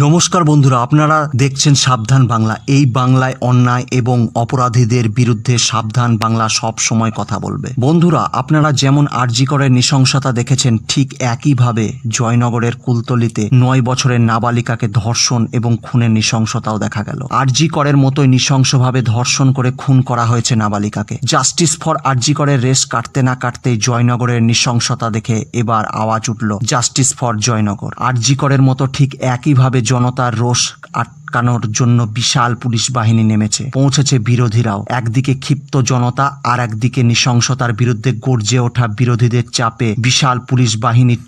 নমস্কার বন্ধুরা, আপনারা দেখছেন সাবধান বাংলা। এই বাংলায় অন্যায় এবং অপরাধীদের বিরুদ্ধে সাবধান বাংলা সব সময় কথা বলবে। বন্ধুরা, আপনারা যেমন আরজি করের নৃশংসতা দেখেছেন, ঠিক একইভাবে জয়নগরের কুলতলিতে ৯ বছরের নাবালিকাকে ধর্ষণ এবং খুনের নৃশংসতাও দেখা গেল। আরজি করের মতোই নৃশংসভাবে ধর্ষণ করে খুন করা হয়েছে নাবালিকাকে। জাস্টিস ফর আরজি করের রেশ কাটতে না কাটতেই জয়নগরের নৃশংসতা দেখে এবার আওয়াজ উঠল জাস্টিস ফর জয়নগর। আরজি করের মতো ঠিক একইভাবে জনতার রোষ আটকানোর জন্য বিশাল পুলিশ বাহিনী নেমেছে, পৌঁছেছে বিরোধীরাও। একদিকে ক্ষিপ্ত জনতা আর একদিকে নৃশংসতার বিরুদ্ধে গর্জে ওঠা বিরোধীদের চাপে বিশাল পুলিশ বাহিনীর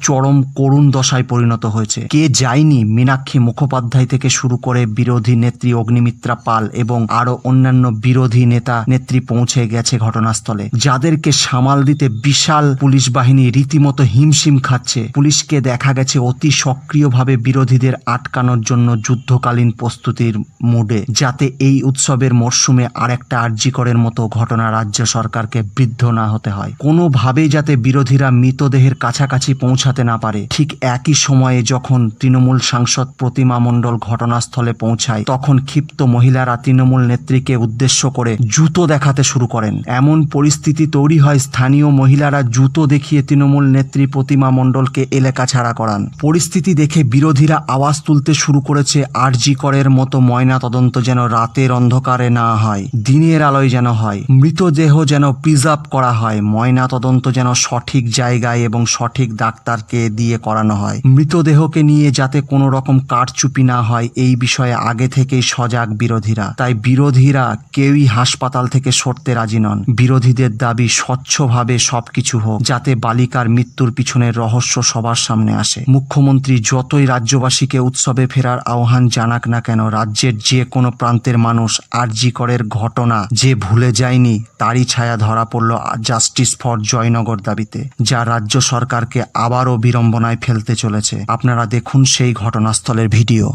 চরম করুণ দশায় পরিণত হয়েছে। কে যায়নি? মীনাক্ষী মুখোপাধ্যায় থেকে শুরু করে বিরোধী নেত্রী অগ্নিমিত্রা পাল এবং আরো অন্যান্য বিরোধী নেতা নেত্রী পৌঁছে গেছে ঘটনাস্থলে, যাদেরকে সামাল দিতে বিশাল পুলিশ বাহিনী রীতিমতো হিমশিম খাচ্ছে। পুলিশকে দেখা গেছে অতি সক্রিয়ভাবে বিরোধীদের আটকানোর জন্য যুদ্ধকালীন প্রস্তুতির মুডে, যাতে এই উৎসবের মরশুমে আরেকটা আরজি করের মতো ঘটনা রাজ্য সরকারকে বৃদ্ধ না হতে হয়, কোনোভাবেই যাতে বিরোধীরা মৃতদেহের কাছাকাছি পৌঁছাতে না পারে। ঠিক একই সময়ে যখন তৃণমূল সাংসদ প্রতিমা মণ্ডল ঘটনাস্থলে পৌঁছায়, তখন ক্ষিপ্ত মহিলারা তৃণমূল নেত্রীকে উদ্দেশ্য করে জুতো দেখাতে শুরু করেন। এমন পরিস্থিতি তৈরি হয়, স্থানীয় মহিলারা জুতো দেখিয়ে তৃণমূল নেত্রী প্রতিমা মণ্ডলকে এলাকা ছাড়া করান। পরিস্থিতি দেখে বিরোধীরা আওয়াজ তুলতে শুরু করেছে, আরজি করের মতো ময়না তদন্ত যেন রাতের অন্ধকারে না হয়, দিনের আলোয় যেন হয়। মৃতদেহ যেন প্রিজার্ভ করা হয়, ময়না তদন্ত যেন সঠিক জায়গায় এবং সঠিক ডাক্তারকে দিয়ে করানো হয়। মৃতদেহকে নিয়ে যাতে কোনো রকম কারচুপি না হয়, এই বিষয়ে আগে থেকেই সজাগ বিরোধীরা। তাই বিরোধীরা কেউই হাসপাতাল থেকে সরতে রাজি নন। বিরোধীদের দাবি স্বচ্ছভাবে সবকিছু হোক, যাতে বালিকার মৃত্যুর পিছনের রহস্য সবার সামনে আসে। মুখ্যমন্ত্রী যতই রাজ্যবাসীকে উৎসবে ফেরার আহ্বান জানাক না কেন, রাজ্যের যে কোনো প্রান্তের মানুষ আরজি করের ঘটনা যে ভুলে যায়নি, তারই ছায়া ধরা পড়ল জাস্টিস ফর জয়নগর দাবিতে, যা রাজ্য সরকারকে আবারও বিড়ম্বনায় ফেলতে চলেছে। আপনারা দেখুন সেই ঘটনাস্থলের ভিডিও।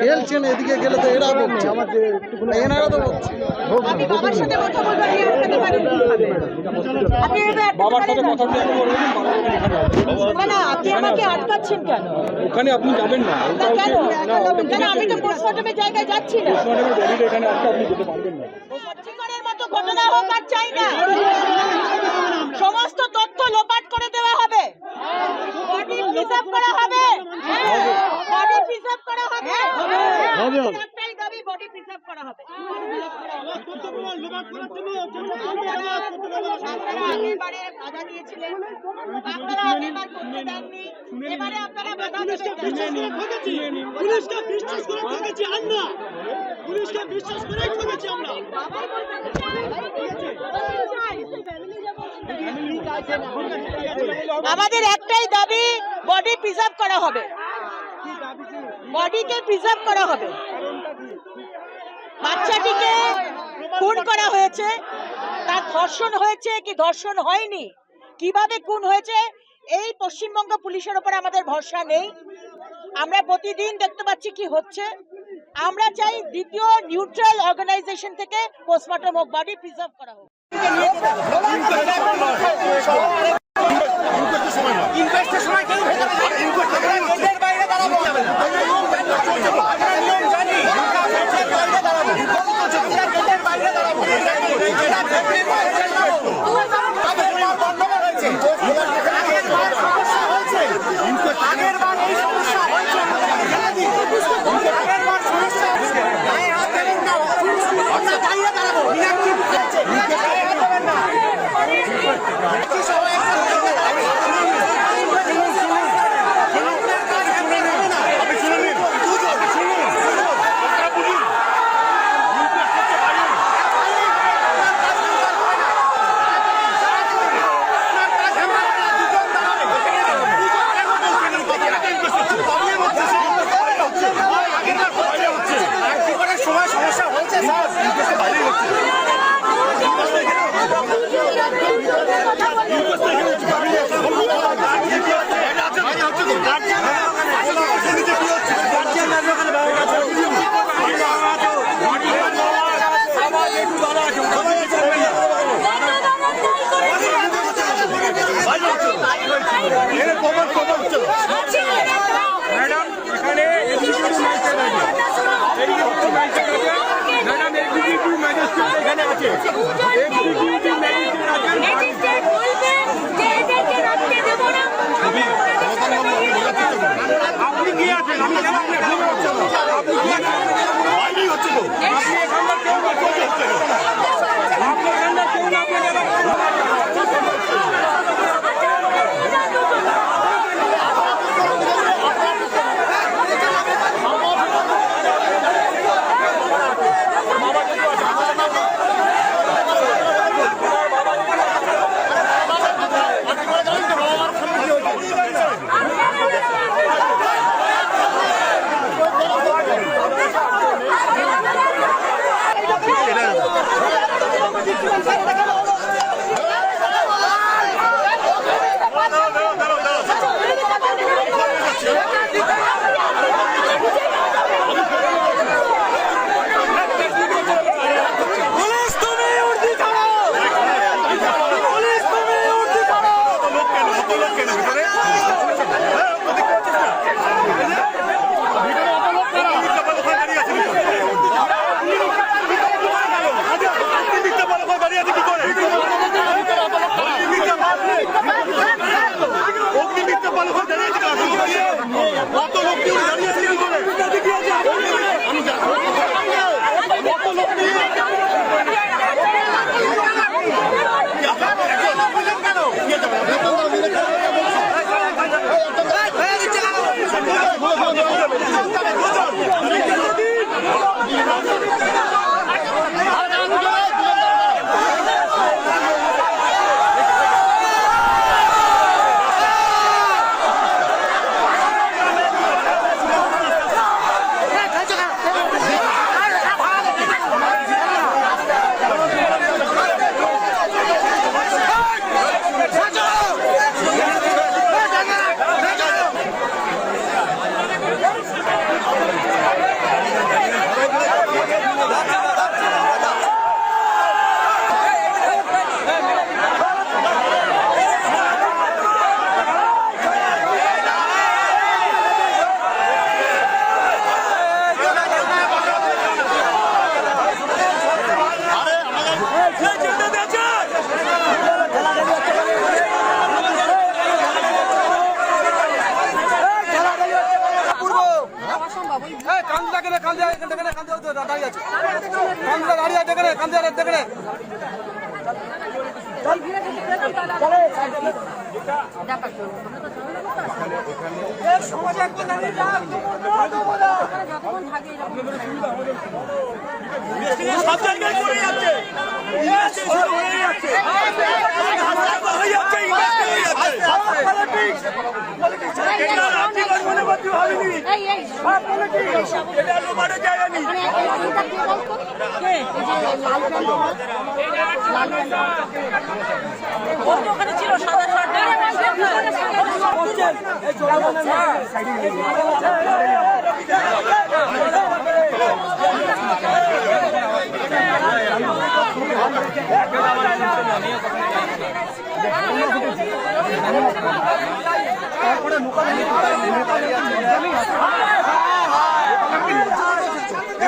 খেলছেন, এদিকে গেলে তো এরা বলছে, এনারা তো বলছে আপনি বাবার সাথে কথা বলবেন, আপনি আটকাতে পারেন বাবার সাথে কথা বলতে না, আপনি আমাকে আটকাচ্ছেন কেন? ওখানে আপনি যাবেন না কেন? আমি তো পোস্টমর্টমের জায়গায় যাচ্ছি না। এখানে আপনি যেতে পারবেন না। পোস্টমর্টমের মতো ঘটনা হোক আর চাই না, সমস্ত তথ্য লোপাট করে দেওয়া হবে, বডি প্রিজার্ভ করা হবে, বডি প্রিজার্ভ করা হবে, একটাই দাবি, বডি প্রিজার্ভ করা হবে। আপনারা আগেরবারে বাধা দিয়েছিলেন, আপনারা আগেরবার করতে দেননি, এবারে আপনারা বাধা দেবেন। পুলিশকে বিশ্বাস করে ঠকেছি আমরা, পুলিশকে বিশ্বাস করে ঠকেছি আমরা। আমাদের একটাই দাবি, বডি প্রিজার্ভ করা হবে, বডিকে প্রিজার্ভ করা হবে। বাচ্চাটিকে খুন করা হয়েছে, তার ধর্ষণ হয়েছে কি ধর্ষণ হয়নি, কিভাবে খুন হয়েছে, এই পশ্চিমবঙ্গ পুলিশের উপর আমাদের ভরসা নেই। আমরা প্রতিদিন দেখতে পাচ্ছি কি হচ্ছে। আমরা চাই দ্বিতীয় নিউট্রাল অর্গানাইজেশন থেকে পোস্টমর্টম হোক, বডি প্রিজার্ভ করা হোক। সব জায়গায় করে যাচ্ছে হয়ে যাচ্ছে হয়ে যাচ্ছে এটা রাজ্যের মনে করতে হয়নি সব পলিটিক্স এটা লোমারে যায়নি ওখানে ছিল সাদা তারপরে